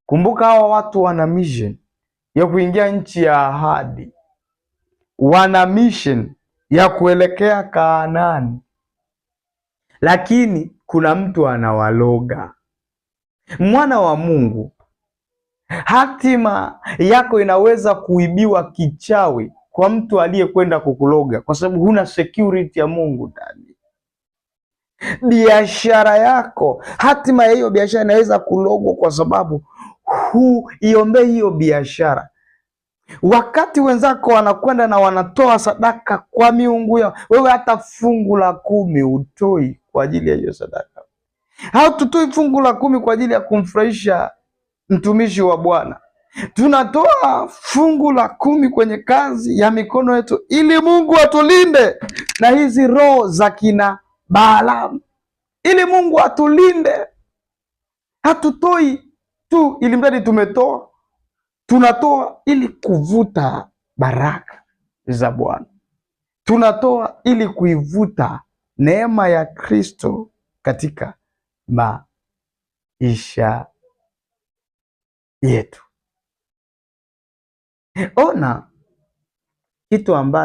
Kumbuka hawa watu wana mission ya kuingia nchi ya ahadi, wana mission ya kuelekea Kanaani, lakini kuna mtu anawaloga. Mwana wa Mungu, hatima yako inaweza kuibiwa kichawi kwa mtu aliyekwenda kukuloga, kwa sababu huna security ya Mungu ndani. Biashara yako, hatima ya hiyo biashara inaweza kulogwa kwa sababu huiombee hiyo biashara. Wakati wenzako wanakwenda na wanatoa sadaka kwa miungu yao, wewe hata fungu la 10 utoi kwa ajili ya hiyo sadaka. Hatutoi fungu la 10 kwa ajili ya kumfurahisha mtumishi wa Bwana. Tunatoa fungu la 10 kwenye kazi ya mikono yetu ili Mungu atulinde na hizi roho za kina Balaamu, ili Mungu atulinde. Hatutoi tu ili mradi tumetoa, tunatoa ili kuvuta baraka za Bwana. Tunatoa ili kuivuta neema ya Kristo katika maisha yetu. Ona kitu ambacho